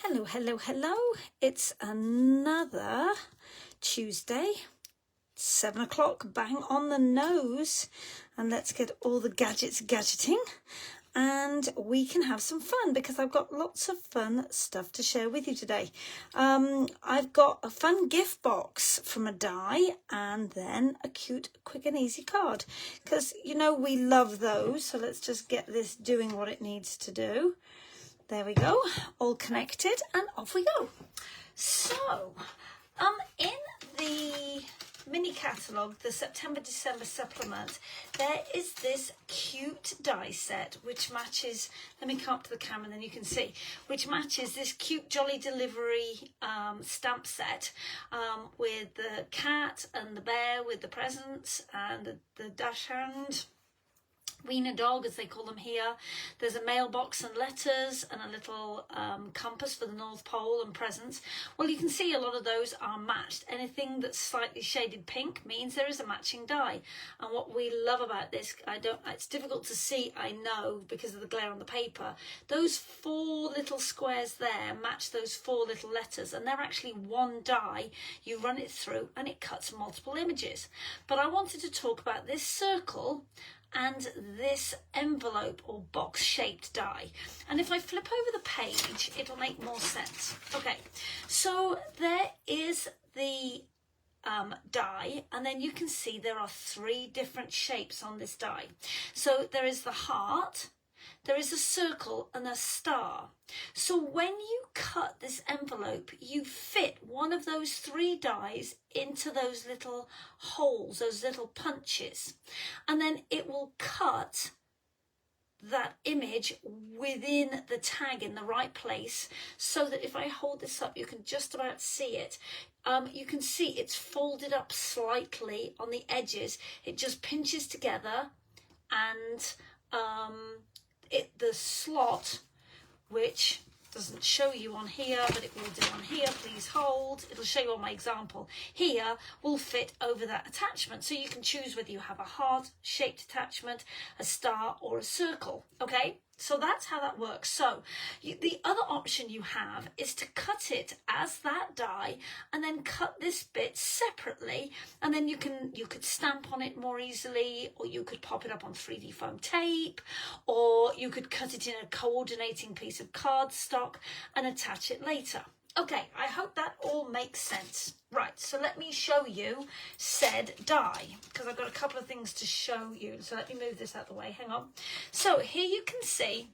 Hello, hello, hello. It's another Tuesday, 7 o'clock, bang on the nose. And let's get all the gadgeting and we can have some fun because I've got lots of fun stuff to share with you today. I've got a fun gift box from a die and then a cute, quick and easy card because, you know, we love those. So let's just get this doing what it needs to do. There we go, all connected and off we go. So, in the mini catalogue, the September-December supplement, there is this cute die set which matches, let me come up to the camera and then you can see, which matches this cute Jolly Delivery stamp set with the cat and the bear with the presents and the dash hand. Wiener dog, as they call them here. There's a mailbox and letters and a little compass for the North Pole and presents. Well, you can see a lot of those are matched. Anything that's slightly shaded pink means there is a matching die. And what we love about this, it's difficult to see, I know, because of the glare on the paper. Those 4 little squares there match those 4 little letters, and they're actually one die. You run it through and it cuts multiple images. But I wanted to talk about this circle and this envelope or box shaped die, and if I flip over the page it'll make more sense. Okay, so there is the die, and then you can see there are 3 different shapes on this die. So there is the heart, there is a circle and a star. So when you cut this envelope, you fit one of those 3 dies into those little holes, those little punches, and then it will cut that image within the tag in the right place, so that if I hold this up, you can just about see it. You can see it's folded up slightly on the edges. It just pinches together, and the slot, which doesn't show you on here, but it will do on here, please hold, it'll show you on my example here, will fit over that attachment. So you can choose whether you have a heart shaped attachment, a star or a circle. Okay, so that's how that works. So the other option you have is to cut it as that die and then cut this bit separately, and then you could stamp on it more easily, or you could pop it up on 3D foam tape, or you could cut it in a coordinating piece of cardstock and attach it later. Okay, I hope that all makes sense. Right, so let me show you said die, because I've got a couple of things to show you. So let me move this out of the way, hang on. So here you can see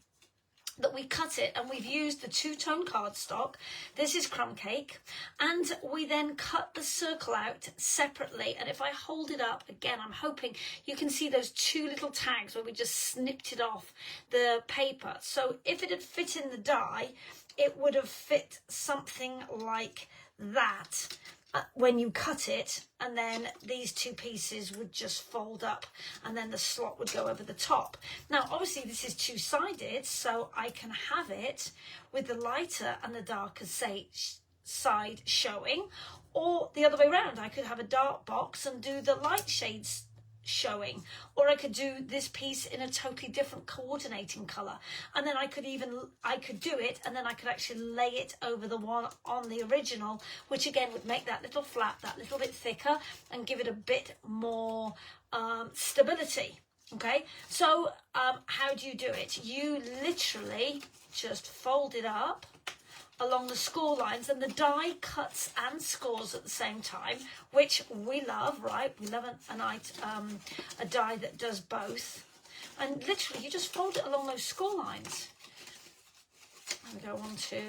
that we cut it and we've used the 2-tone cardstock. This is crumb cake, and we then cut the circle out separately. And if I hold it up again, I'm hoping you can see those 2 little tags where we just snipped it off the paper. So if it had fit in the die, it would have fit something like that when you cut it, and then these 2 pieces would just fold up and then the slot would go over the top. Now obviously this is 2-sided, so I can have it with the lighter and the darker side showing, or the other way around. I could have a dark box and do the light shades showing, or I could do this piece in a totally different coordinating color, and then I could do it and then I could actually lay it over the one on the original, which again would make that little flap that little bit thicker and give it a bit more stability. Okay, so how do you do it? You literally just fold it up along the score lines, and the die cuts and scores at the same time, which we love, right? We love a die that does both. And literally you just fold it along those score lines. And go on to,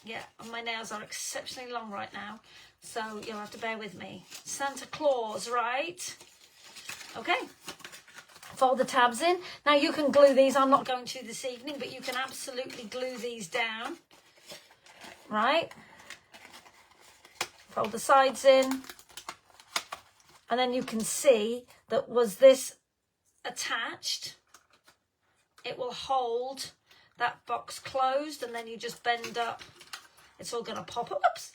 yeah, and my nails are exceptionally long right now, so you'll have to bear with me. Santa Claus, right? Okay, fold the tabs in. Now you can glue these, I'm not going to this evening, but you can absolutely glue these down. Right, fold the sides in, and then you can see that was this attached, it will hold that box closed, and then you just bend up, it's all going to pop up, oops,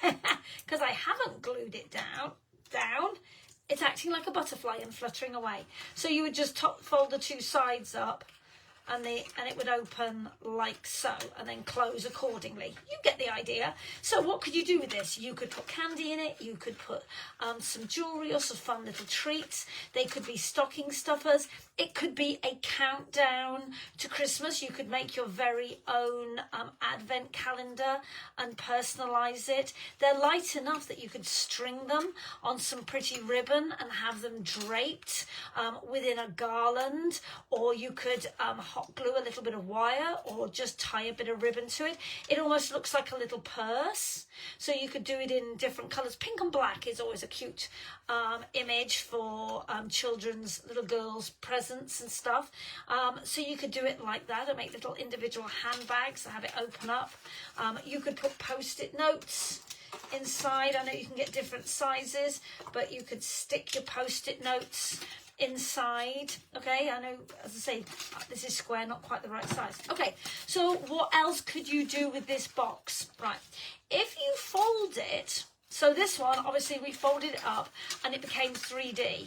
because I haven't glued it down, it's acting like a butterfly and fluttering away. So you would just fold the 2 sides up and it would open like so and then close accordingly. You get the idea. So what could you do with this? You could put candy in it, you could put some jewelry or some fun little treats. They could be stocking stuffers. It could be a countdown to Christmas. You could make your very own advent calendar and personalize it. They're light enough that you could string them on some pretty ribbon and have them draped within a garland, or you could hot glue a little bit of wire or just tie a bit of ribbon to it. It almost looks like a little purse. So you could do it in different colors. Pink and black is always a cute image for children's, little girls' presents and stuff. So you could do it like that and make little individual handbags and have it open up. You could put post-it notes inside. I know you can get different sizes, but you could stick your post-it notes inside. Okay, I know, as I say, this is square, not quite the right size. Okay, so what else could you do with this box? Right, if you fold it, so this one, obviously we folded it up and it became 3D.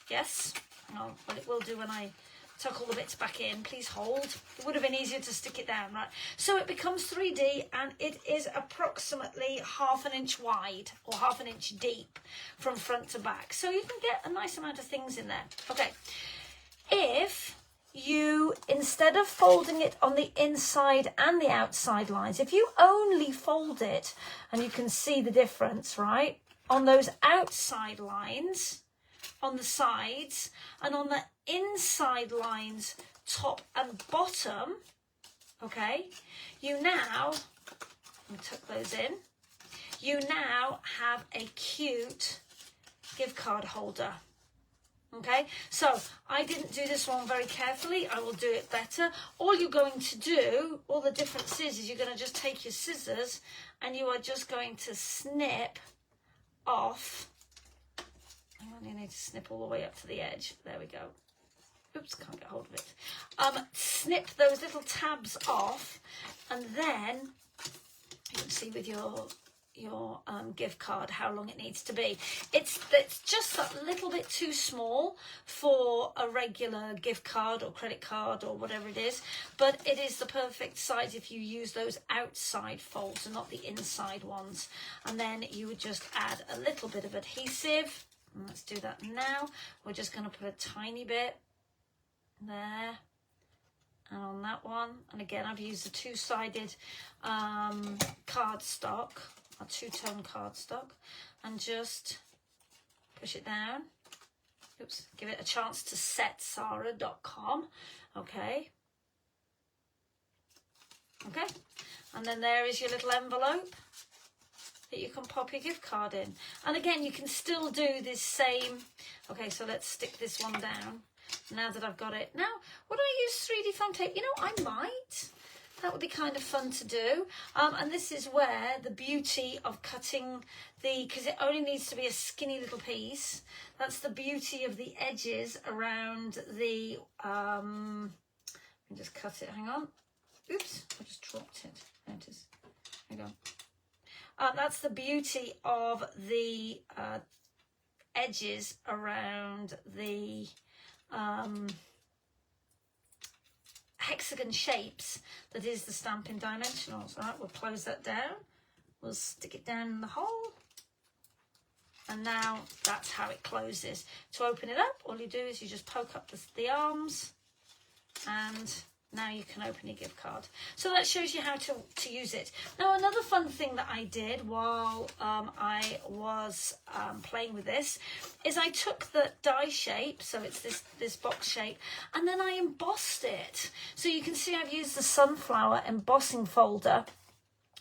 Yes, well, it will do when I tuck all the bits back in. Please hold. It would have been easier to stick it down, right? So it becomes 3D and it is approximately 1/2 inch wide or 1/2 inch deep from front to back. So you can get a nice amount of things in there. Okay. If you, instead of folding it on the inside and the outside lines, if you only fold it, and you can see the difference, right? On those outside lines, on the sides, and on the inside lines, top and bottom, okay, you now, let me tuck those in, you now have a cute gift card holder. Okay, so I didn't do this one very carefully. I will do it better. All you're going to do, all the difference is you're going to just take your scissors and you are just going to snip off. Hang on, you need to snip all the way up to the edge. There we go. Oops, can't get hold of it. Snip those little tabs off, and then you can see with your gift card how long it needs to be. It's just a little bit too small for a regular gift card or credit card or whatever it is, but it is the perfect size if you use those outside folds and not the inside ones. And then you would just add a little bit of adhesive. And let's do that now. We're just going to put a tiny bit there and on that one. And again, I've used a two-sided cardstock, a two-tone cardstock, and just push it down. Oops, give it a chance to set, Sarah.com. Okay. Okay, and then there is your little envelope that you can pop your gift card in. And again, you can still do this same. Okay, so let's stick this one down now that I've got it. Now, would I use 3D foam tape? You know, I might. That would be kind of fun to do. And this is where the beauty of cutting because it only needs to be a skinny little piece. That's the beauty of the edges around the, let me just cut it, hang on. Oops, I just dropped it. There it is. Hang on. That's the beauty of the edges around the hexagon shapes that is the Stampin' Dimensionals. All right, we'll close that down. We'll stick it down in the hole. And now that's how it closes. To open it up, all you do is you just poke up the arms, and now you can open your gift card. So that shows you how to use it. Now, another fun thing that I did while I was playing with this is I took the die shape, so it's this box shape, and then I embossed it. So you can see I've used the sunflower embossing folder.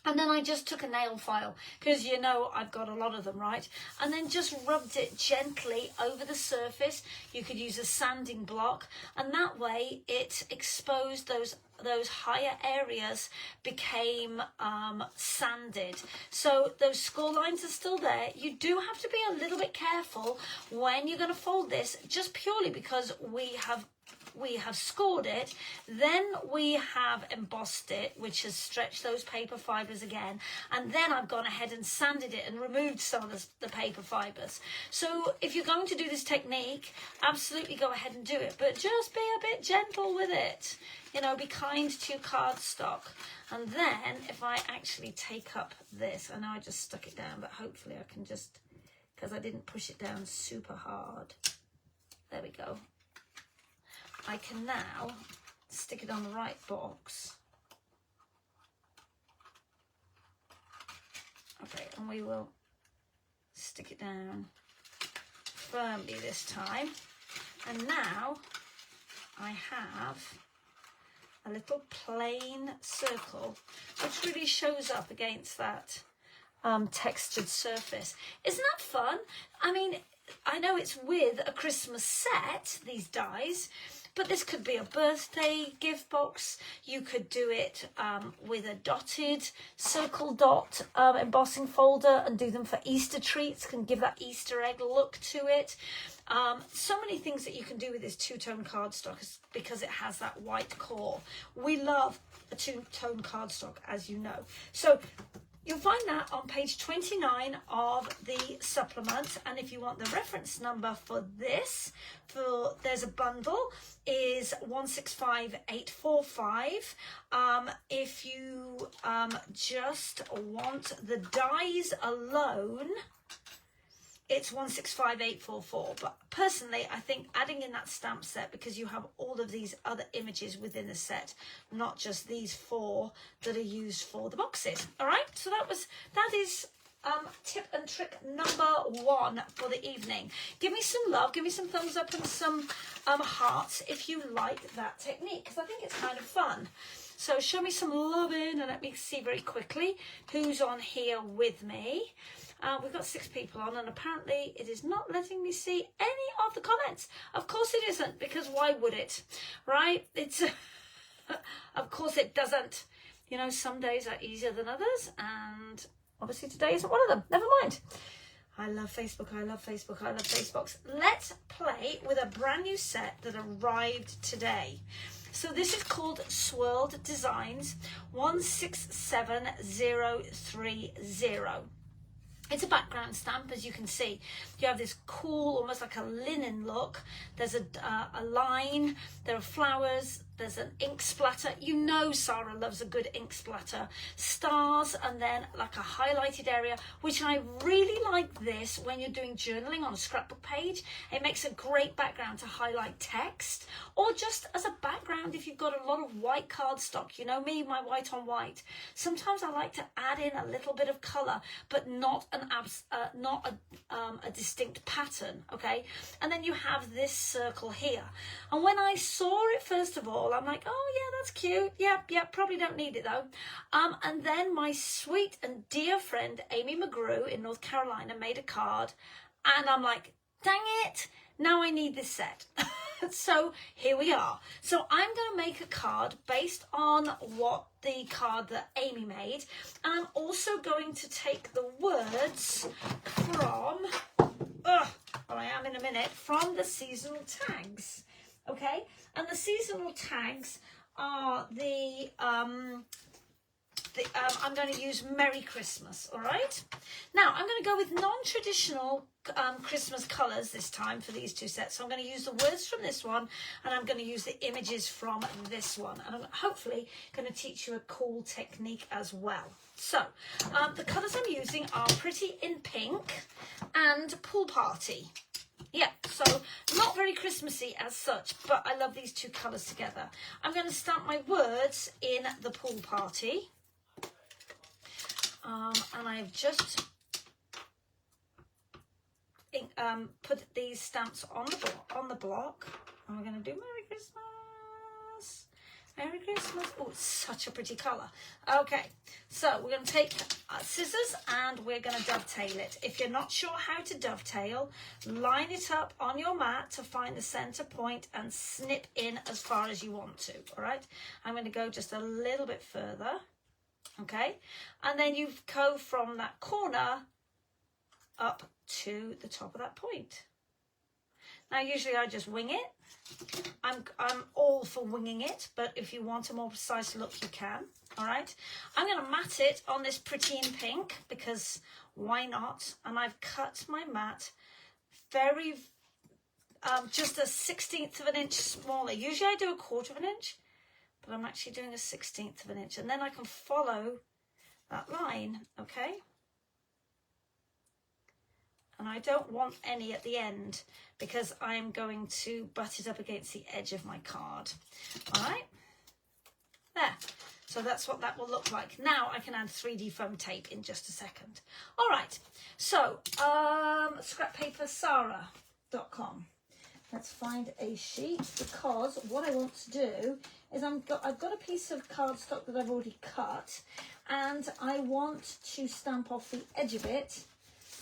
And then I just took a nail file, because you know I've got a lot of them, right? And then just rubbed it gently over the surface. You could use a sanding block, and that way it exposed those higher areas became sanded. So those score lines are still there. You do have to be a little bit careful when you're going to fold this, just purely because we have we have scored it, then we have embossed it, which has stretched those paper fibres again, and then I've gone ahead and sanded it and removed some of the paper fibres. So if you're going to do this technique, absolutely go ahead and do it, but just be a bit gentle with it. You know, be kind to your cardstock. And then if I actually take up this, I know I just stuck it down, but hopefully I can just, because I didn't push it down super hard. There we go. I can now stick it on the right box. Okay, and we will stick it down firmly this time. And now I have a little plain circle, which really shows up against that textured surface. Isn't that fun? I mean, I know it's with a Christmas set, these dies, but this could be a birthday gift box. You could do it with a dotted circle dot embossing folder and do them for Easter treats, can give that Easter egg look to it. So many things that you can do with this two-tone cardstock because it has that white core. We love a two-tone cardstock, as you know. So you'll find that on page 29 of the supplement. And if you want the reference number for this, there's a bundle, is 165845. If you just want the dies alone, it's 165844. But personally, I think adding in that stamp set, because you have all of these other images within the set, not just these 4 that are used for the boxes. All right, so that is tip and trick number 1 for the evening. Give me some love, give me some thumbs up and some hearts if you like that technique, because I think it's kind of fun. So show me some loving, and let me see very quickly who's on here with me. We've got 6 people on, and apparently it is not letting me see any of the comments. Of course it isn't, because why would it, right? It's of course it doesn't. You know, some days are easier than others, and obviously today isn't one of them. Never mind. I love Facebook, I love Facebook, I love Facebooks. Let's play with a brand new set that arrived today. So this is called Swirled Designs 167030. It's a background stamp, as you can see. You have this cool, almost like a linen look. There's a line, there are flowers, there's an ink splatter. You know Sarah loves a good ink splatter. Stars, and then like a highlighted area, which I really like this when you're doing journaling on a scrapbook page. It makes a great background to highlight text, or just as a background if you've got a lot of white cardstock. You know me, my white on white. Sometimes I like to add in a little bit of colour, but not a distinct pattern, okay? And then you have this circle here. And when I saw it, first of all, I'm like, oh yeah, that's cute. Yep, probably don't need it though. And then my sweet and dear friend Amy McGrew in North Carolina made a card, and I'm like, dang it, now I need this set. So here we are. So I'm going to make a card based on what the card that Amy made, and I'm also going to take the words from, well, I am in a minute, from the seasonal tags, okay? And the seasonal tags are I'm going to use Merry Christmas, all right? Now, I'm going to go with non-traditional Christmas colours this time for these 2 sets. So I'm going to use the words from this one, and I'm going to use the images from this one. And I'm hopefully going to teach you a cool technique as well. So, the colours I'm using are Pretty in Pink and Pool Party. Yeah, so not very Christmassy as such, but I love these 2 colours together. I'm going to stamp my words in the Pool Party. And I've just put these stamps on the block. And we're going to do Merry Christmas. Merry Christmas. Oh, it's such a pretty colour. Okay, so we're going to take scissors and we're going to dovetail it. If you're not sure how to dovetail, line it up on your mat to find the centre point and snip in as far as you want to, all right? I'm going to go just a little bit further. Okay, and then you go from that corner up to the top of that point. Now, usually I just wing it. I'm all for winging it, but if you want a more precise look, you can. All right. I'm going to mat it on this Pretty in Pink because why not? And I've cut my mat very, just a 1/16 of an inch smaller. Usually I do 1/4 of an inch, but I'm actually doing a 1/16 of an inch. And then I can follow that line, okay? And I don't want any at the end because I'm going to butt it up against the edge of my card. All right, there. So that's what that will look like. Now I can add 3D foam tape in just a second. All right, so scrappapersara.com. Let's find a sheet, because what I want to do is I've got a piece of cardstock that I've already cut, and I want to stamp off the edge of it.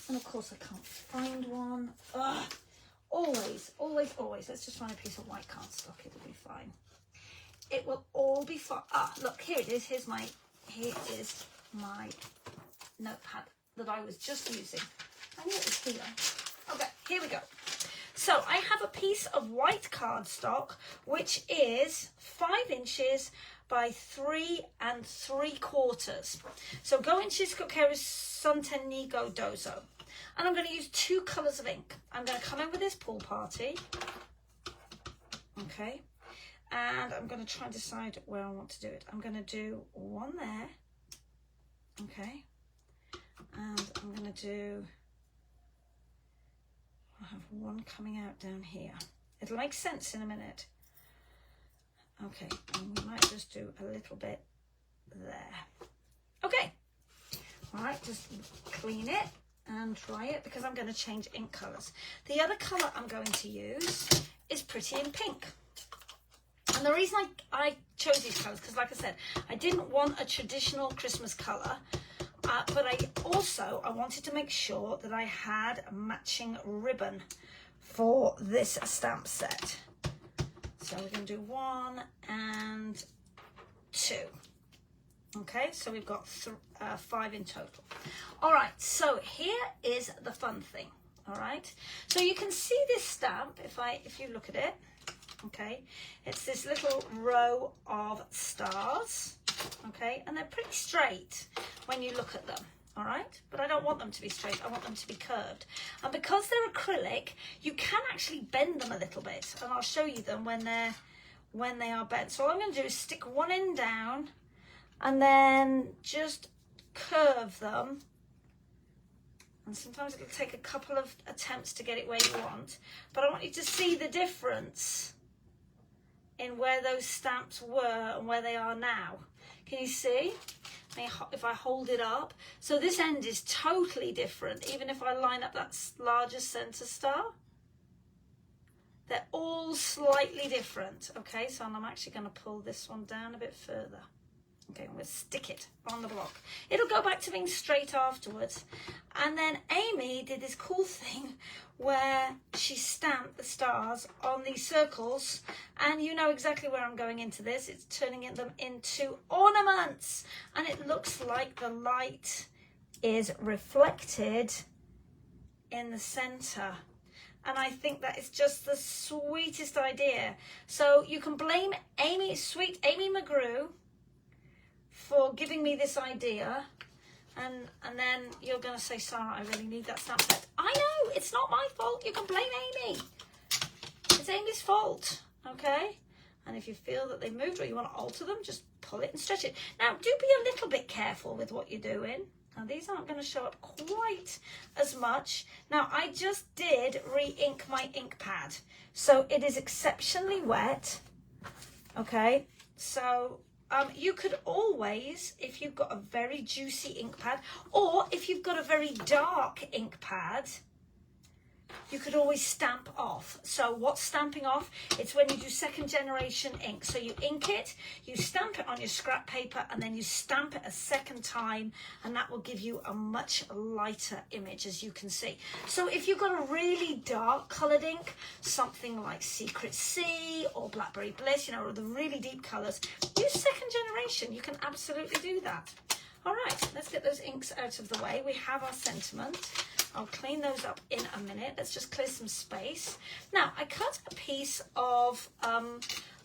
And of course I can't find one. Ugh. Always. Let's just find a piece of white cardstock. It'll be fine. It will all be fine. Ah, look, here it is. Here is my notepad that I was just using. I knew it was here. Okay, here we go. So I have a piece of white cardstock, which is 5 inches by 3 3/4. So Go Inches Cupcake Sunten Nigo Dozo. And I'm going to use 2 colours of ink. I'm going to come in with this Pool Party. Okay. And I'm going to try and decide where I want to do it. I'm going to do one there. Okay. And I'm going to do... I have one coming out down here. It'll make sense in a minute. Okay, and we might just do a little bit there. Okay, all right, just clean it and dry it because I'm going to change ink colours. The other colour I'm going to use is Pretty in Pink. And the reason I chose these colours, because like I said, I didn't want a traditional Christmas colour. But I wanted to make sure that I had a matching ribbon for this stamp set. So we're going to do 1 and 2. Okay, so we've got 5 in total. All right, so here is the fun thing. All right, so you can see this stamp if you look at it. Okay, it's this little row of stars. Okay, and they're pretty straight when you look at them, all right? But I don't want them to be straight, I want them to be curved. And because they're acrylic, you can actually bend them a little bit, and I'll show you them when they are bent. So all I'm going to do is stick one end down, and then just curve them. And sometimes it'll take a couple of attempts to get it where you want, but I want you to see the difference in where those stamps were and where they are now. Can you see? If I hold it up. So this end is totally different, even if I line up that larger center star. They're all slightly different. Okay, so I'm actually going to pull this one down a bit further. Okay, I'm going to stick it on the block. It'll go back to being straight afterwards. And then Amy did this cool thing where she stamped the stars on these circles. And you know exactly where I'm going into this. It's turning them into ornaments. And it looks like the light is reflected in the center. And I think that is just the sweetest idea. So you can blame sweet Amy McGrew, for giving me this idea, and then you're going to say, Sarah, I really need that stamp set. I know, it's not my fault. You can blame Amy. It's Amy's fault, okay? And if you feel that they moved or you want to alter them, just pull it and stretch it. Now, do be a little bit careful with what you're doing. Now, these aren't going to show up quite as much. Now, I just did re-ink my ink pad, so it is exceptionally wet, okay? So... you could always, if you've got a very juicy ink pad, or if you've got a very dark ink pad, you could always stamp off. So what's stamping off? It's when you do 2nd generation ink. So you ink it, you stamp it on your scrap paper, and then you stamp it a second time, and that will give you a much lighter image, as you can see. So if you've got a really dark coloured ink, something like Secret Sea or Blackberry Bliss, you know, or the really deep colours, use 2nd generation. You can absolutely do that. All right, let's get those inks out of the way. We have our sentiment. I'll clean those up in a minute. Let's just clear some space. Now, I cut a piece of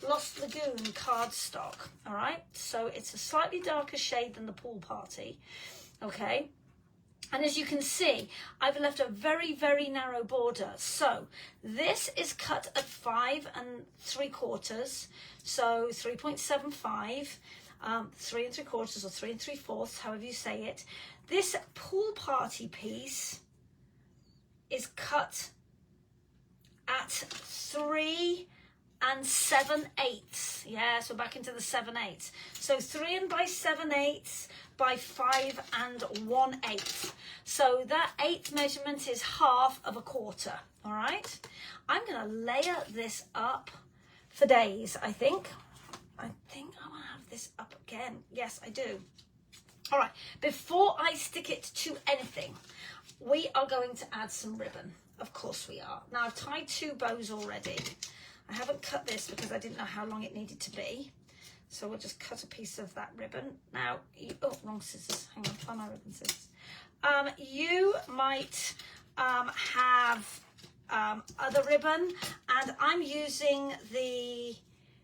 Lost Lagoon cardstock, all right? So it's a slightly darker shade than the Pool Party, okay? And as you can see, I've left a very, very narrow border. So this is cut at 5 3/4, so 3.75, 3 3/4 or 3 3/4, however you say it. This Pool Party piece is cut at 3 7/8. Yeah, so back into the 7/8. So 3 by 7/8 by 5 1/8. So that 8th measurement is 1/2 of a quarter. All right. I'm going to layer this up for days, I think. I want to have this up again. Yes, I do. All right. Before I stick it to anything, we are going to add some ribbon. Of course we are. Now, I've tied 2 bows already. I haven't cut this because I didn't know how long it needed to be. So we'll just cut a piece of that ribbon. Now, oh, wrong scissors. Hang on, find my ribbon scissors. You might have other ribbon, and I'm using the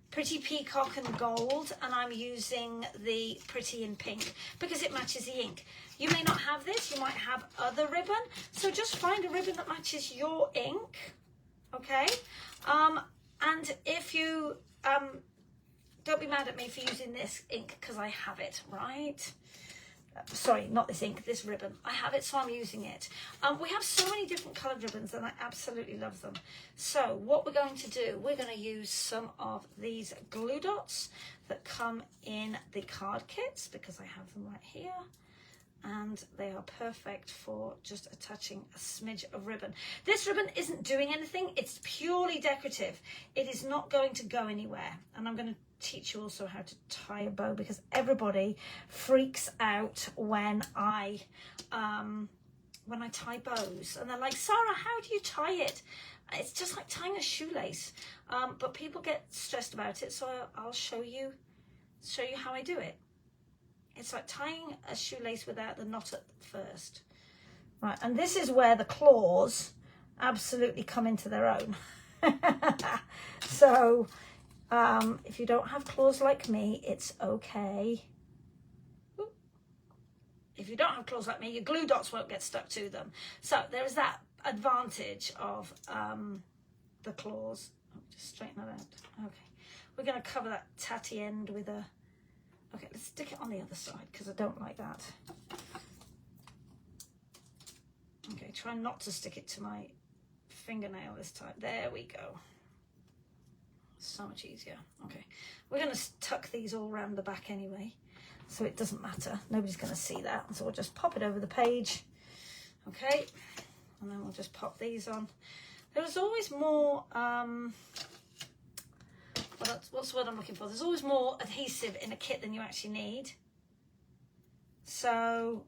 Pretty Peacock and Gold, and I'm using the Pretty in Pink because it matches the ink. You may not have this, you might have other ribbon, so just find a ribbon that matches your ink, okay? And if you, don't be mad at me for using this ink because I have it, right? Sorry, not this ink, this ribbon. I have it, so I'm using it. We have so many different coloured ribbons and I absolutely love them. So what we're going to do, we're going to use some of these glue dots that come in the card kits because I have them right here. And they are perfect for just attaching a smidge of ribbon. This ribbon isn't doing anything. It's purely decorative. It is not going to go anywhere. And I'm going to teach you also how to tie a bow because everybody freaks out when I tie bows. And they're like, Sarah, how do you tie it? It's just like tying a shoelace. But people get stressed about it. So I'll show you how I do it. It's like tying a shoelace without the knot at first. Right, and this is where the claws absolutely come into their own. So, if you don't have claws like me, it's okay. If you don't have claws like me, your glue dots won't get stuck to them. So there is that advantage of the claws. Oh, just straighten that out. Okay, we're going to cover that tatty end with a... Okay, let's stick it on the other side because I don't like that. Okay, try not to stick it to my fingernail this time. There we go. So much easier. Okay, we're going to tuck these all around the back anyway, so it doesn't matter. Nobody's going to see that. So we'll just pop it over the page. Okay, and then we'll just pop these on. There's always more... what's the word I'm looking for? There's always more adhesive in a kit than you actually need. So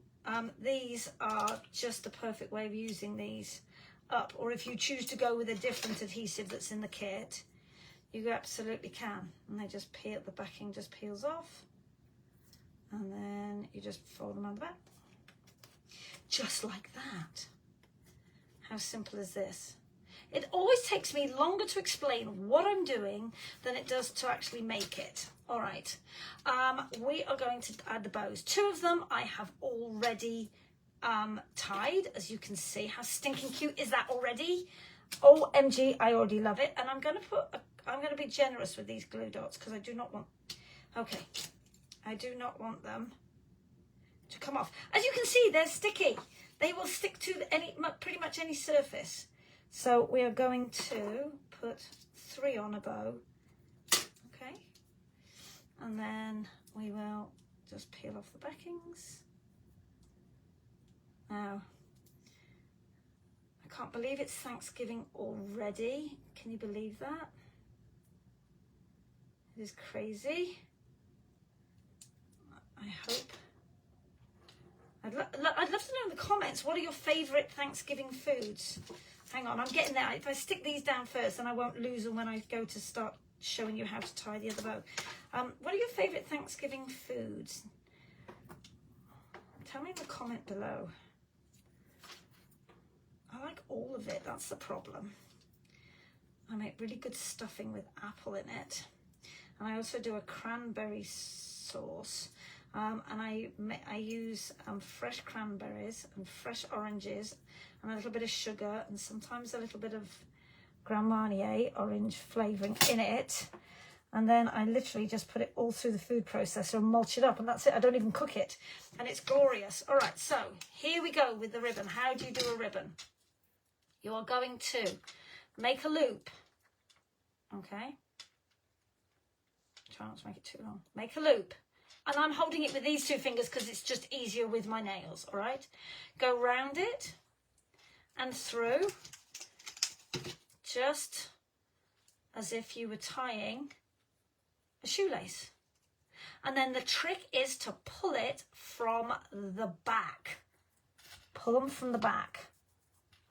these are just the perfect way of using these up. Or if you choose to go with a different adhesive that's in the kit, you absolutely can. And they just peel, the backing just peels off. And then you just fold them on the back. Just like that. How simple is this? It always takes me longer to explain what I'm doing than it does to actually make it. All right, we are going to add the bows. 2 of them I have already tied, as you can see. How stinking cute is that already? OMG, I already love it. And I'm going to be generous with these glue dots because I do not want, okay, I do not want them to come off. As you can see, they're sticky. They will stick to pretty much any surface. So we are going to put 3 on a bow, okay? And then we will just peel off the backings. Now, I can't believe it's Thanksgiving already. Can you believe that? It is crazy. I hope. I'd love to know in the comments, what are your favourite Thanksgiving foods? Hang on, I'm getting there. If I stick these down first, then I won't lose them when I go to start showing you how to tie the other bow. What are your favourite Thanksgiving foods? Tell me in the comment below. all of it. That's the problem. I make really good stuffing with apple in it. And I also do a cranberry sauce. And I use fresh cranberries and fresh oranges and a little bit of sugar and sometimes a little bit of Grand Marnier orange flavouring in it. And then I literally just put it all through the food processor and mulch it up, and that's it. I don't even cook it, and it's glorious. All right, so here we go with the ribbon. How do you do a ribbon? You are going to make a loop, okay? Try not to make it too long. Make a loop, and I'm holding it with these two fingers because it's just easier with my nails, all right? Go round it and through, just as if you were tying a shoelace. And then the trick is to pull it from the back. Pull them from the back,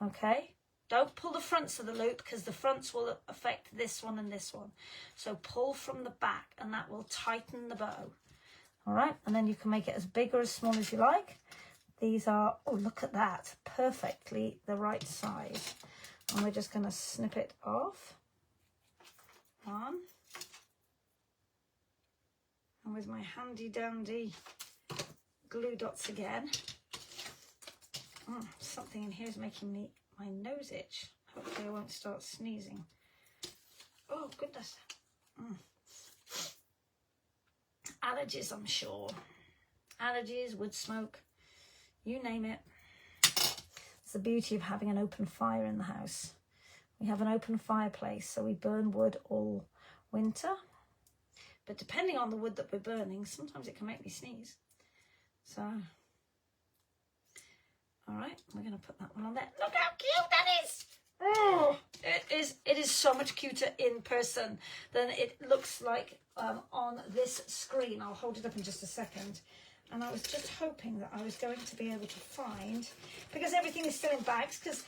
okay? Don't pull the fronts of the loop because the fronts will affect this one and this one. So pull from the back and that will tighten the bow. All right, and then you can make it as big or as small as you like. These are, oh, look at that, perfectly the right size. And we're just going to snip it off. One. And with my handy dandy glue dots again. Something in here is making my nose itch. Hopefully I won't start sneezing. Oh goodness. Allergies, I'm sure. Allergies, wood smoke, you name it. It's the beauty of having an open fire in the house. We have an open fireplace, so we burn wood all winter. But depending on the wood that we're burning, sometimes it can make me sneeze. So, all right, we're going to put that one on there. Look how cute that is. Oh, it is so much cuter in person than it looks like on this screen. I'll hold it up in just a second. And I was just hoping that I was going to be able to find, because everything is still in bags, because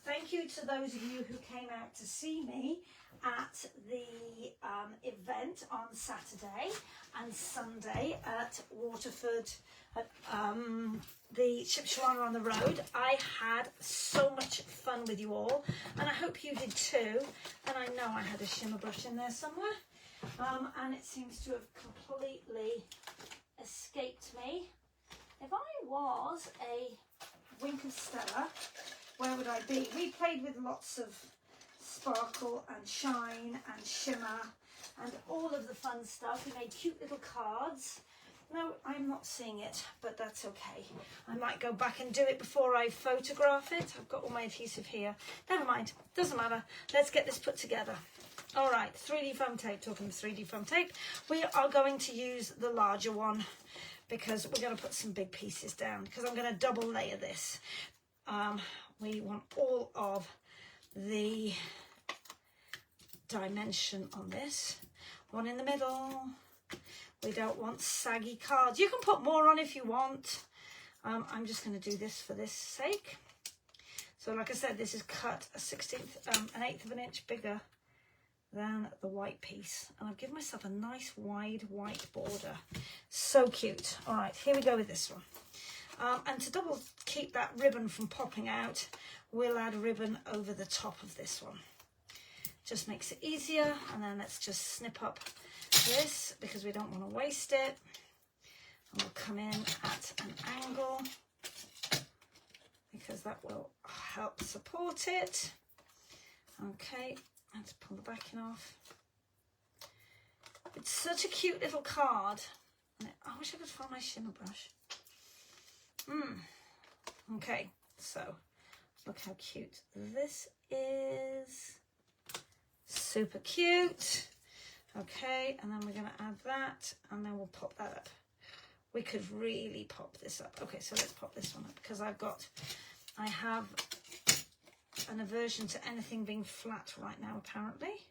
thank you to those of you who came out to see me at the event on Saturday and Sunday at Waterford, at the Shipshewana on the road. I had so much fun with you all, and I hope you did too. And I know I had a shimmer brush in there somewhere, and it seems to have completely escaped me. If I was a Wink of Stella, where would I be? We played with lots of sparkle and shine and shimmer and all of the fun stuff. We made cute little cards. No, I'm not seeing it, but that's okay. I might go back and do it before I photograph it. I've got all my adhesive here. Never mind, doesn't matter. Let's get this put together. All right, 3D foam tape, talking of 3D foam tape, we are going to use the larger one because we're going to put some big pieces down because I'm going to double layer this. We want all of the dimension on this. One in the middle. We don't want saggy cards. You can put more on if you want. I'm just going to do this for this sake. So like I said, this is cut a 1/16, an eighth of an inch bigger than the white piece, and I've given myself a nice wide white border. So cute. All right, here we go with this one. And to double keep that ribbon from popping out, we'll add ribbon over the top of this one. Just makes it easier. And then let's just snip up this because we don't want to waste it. And we'll come in at an angle because that will help support it. Okay. Let's pull the backing off. It's such a cute little card. I wish I could find my shimmer brush. Okay, so look how cute this is. Super cute. Okay, and then we're going to add that, and then we'll pop that up. We could really pop this up. Okay, so let's pop this one up because I have an aversion to anything being flat right now, apparently.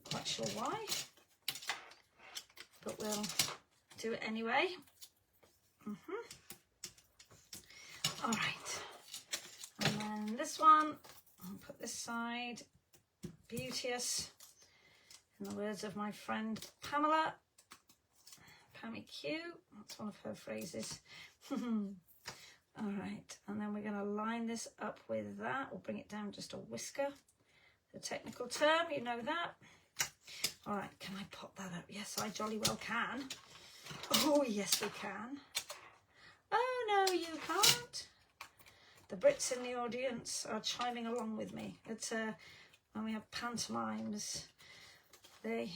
Not quite sure why, but we'll do it anyway. All right, and then this one, I'll put this side. Beauteous, in the words of my friend Pamela, Pammy Q, that's one of her phrases. All right, and then we're going to line this up with that. We'll bring it down just a whisker. The technical term, you know that. All right, can I pop that up? Yes, I jolly well can. Oh, yes, we can. Oh, no, you can't. The Brits in the audience are chiming along with me. It's when we have pantomimes, they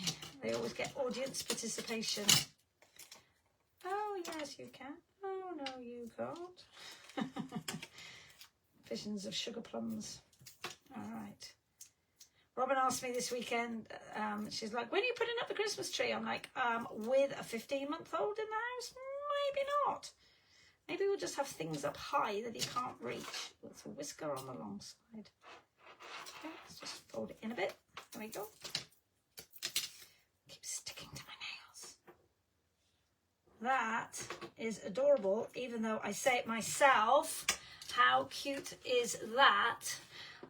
always get audience participation. Oh, yes, you can. Oh, no, you can't. Visions of sugar plums. All right. Robin asked me this weekend, she's like, when are you putting up the Christmas tree? I'm like, with a 15-month-old in the house? Maybe not. Maybe we'll just have things up high that he can't reach with a whisker on the long side. Okay, let's just fold it in a bit. There we go. Keeps sticking to my nails. That is adorable, even though I say it myself. How cute is that?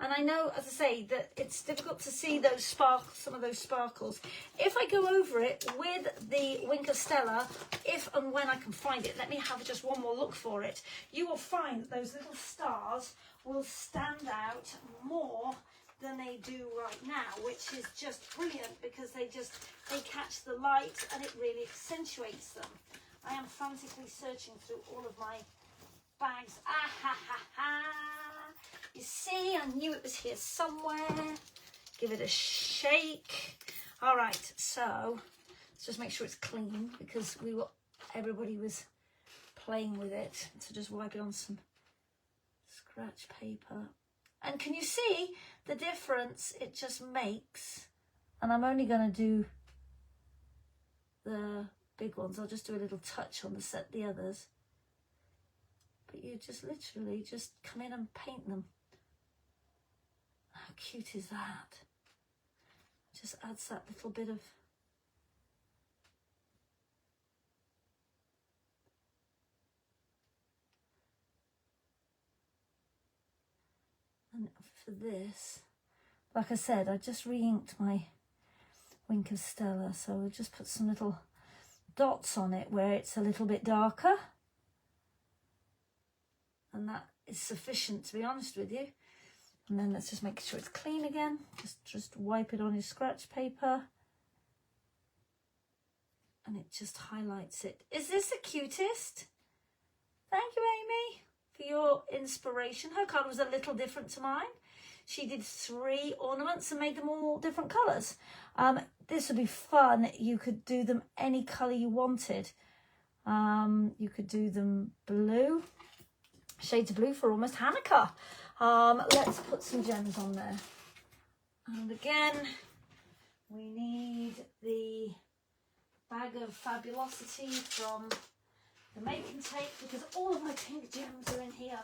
And I know, as I say, that it's difficult to see those sparkles, some of those sparkles. If I go over it with the Wink of Stella, if and when I can find it, let me have just one more look for it, you will find that those little stars will stand out more than they do right now, which is just brilliant because they catch the light and it really accentuates them. I am frantically searching through all of my bags. Ah ha ha ha! You see, I knew it was here somewhere. Give it a shake. All right, so let's just make sure it's clean because everybody was playing with it. So just wipe it on some scratch paper. And can you see the difference it just makes? And I'm only going to do the big ones. I'll just do a little touch on the others. But you just literally just come in and paint them. How cute is that? Just adds that little bit of and for this, like I said, I just re-inked my Wink of Stella, so we'll just put some little dots on it where it's a little bit darker. And that is sufficient, to be honest with you. And then let's just make sure it's clean again. Just wipe it on your scratch paper. And it just highlights it. Is this the cutest? Thank you, Amy, for your inspiration. Her colour was a little different to mine. She did 3 ornaments and made them all different colours. This would be fun. You could do them any colour you wanted. You could do them blue. Shades of blue for almost Hanukkah. Let's put some gems on there. And again, we need the bag of Fabulosity from the Make and Take because all of my pink gems are in here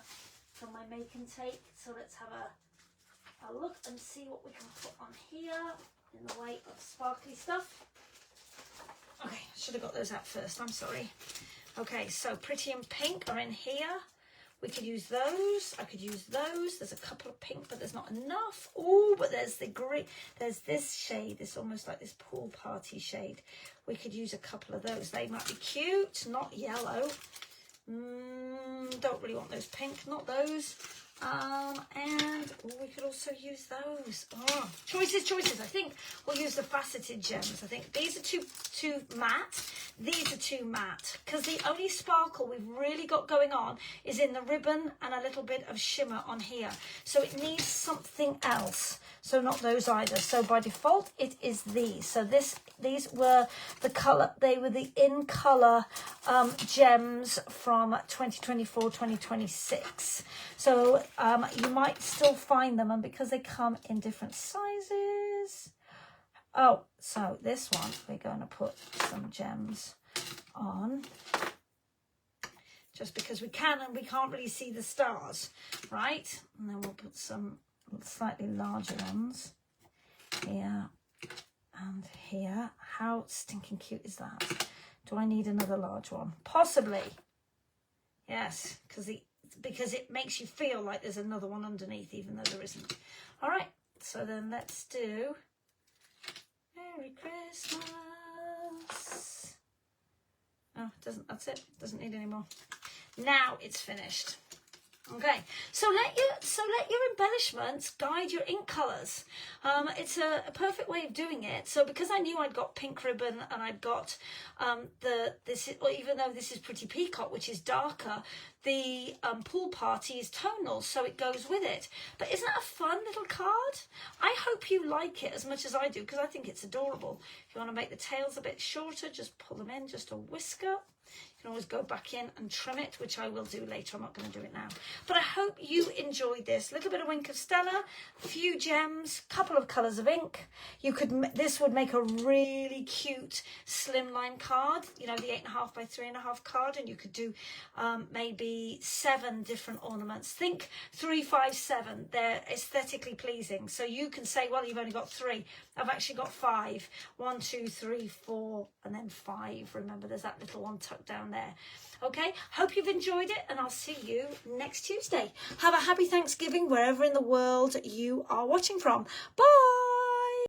from my Make and Take. So let's have a look and see what we can put on here in the way of sparkly stuff. Okay, I should have got those out first. I'm sorry. Okay, so Pretty in Pink are in here. We could use those. I could use those. There's a couple of pink, but there's not enough. Oh, but there's the green. There's this shade. It's almost like this pool party shade. We could use a couple of those. They might be cute. Not yellow. Don't really want those pink. Not those. And we could also use those. Oh, choices. I think we'll use the faceted gems. I think these are too matte. These are too matte because the only sparkle we've really got going on is in the ribbon and a little bit of shimmer on here. So it needs something else. So not those either. So by default, it is these. So these were the color. They were the in color gems from 2024, 2026. So you might still find them, and because they come in different sizes. Oh, so this one, we're going to put some gems on. Just because we can, and we can't really see the stars, right? And then we'll put some slightly larger ones here and here. How stinking cute is that? Do I need another large one? Possibly. Yes, because it makes you feel like there's another one underneath, even though there isn't. All right, so then let's do Merry Christmas. Oh, it doesn't. That's it. Doesn't need any more. Now it's finished. Okay, so let your embellishments guide your ink colours. It's a perfect way of doing it. So because I knew I'd got pink ribbon and I'd got even though this is Pretty Peacock, which is darker, the pool party is tonal, so it goes with it. But isn't that a fun little card? I hope you like it as much as I do, because I think it's adorable. If you want to make the tails a bit shorter, just pull them in just a whisker. You can always go back in and trim it, which I will do later. I'm not going to do it now. But I hope you enjoyed this. Little bit of Wink of Stella, a few gems, couple of colours of ink. This would make a really cute slimline card, you know, the 8.5 by 3.5 card, and you could do maybe 7 different ornaments. Think 3, 5, 7. They're aesthetically pleasing. So you can say, well, you've only got 3. I've actually got 5. 1, 2, 3, 4, and then 5. Remember, there's that little one tucked down there. Okay, hope you've enjoyed it, and I'll see you next Tuesday. Have a happy Thanksgiving wherever in the world you are watching from. Bye.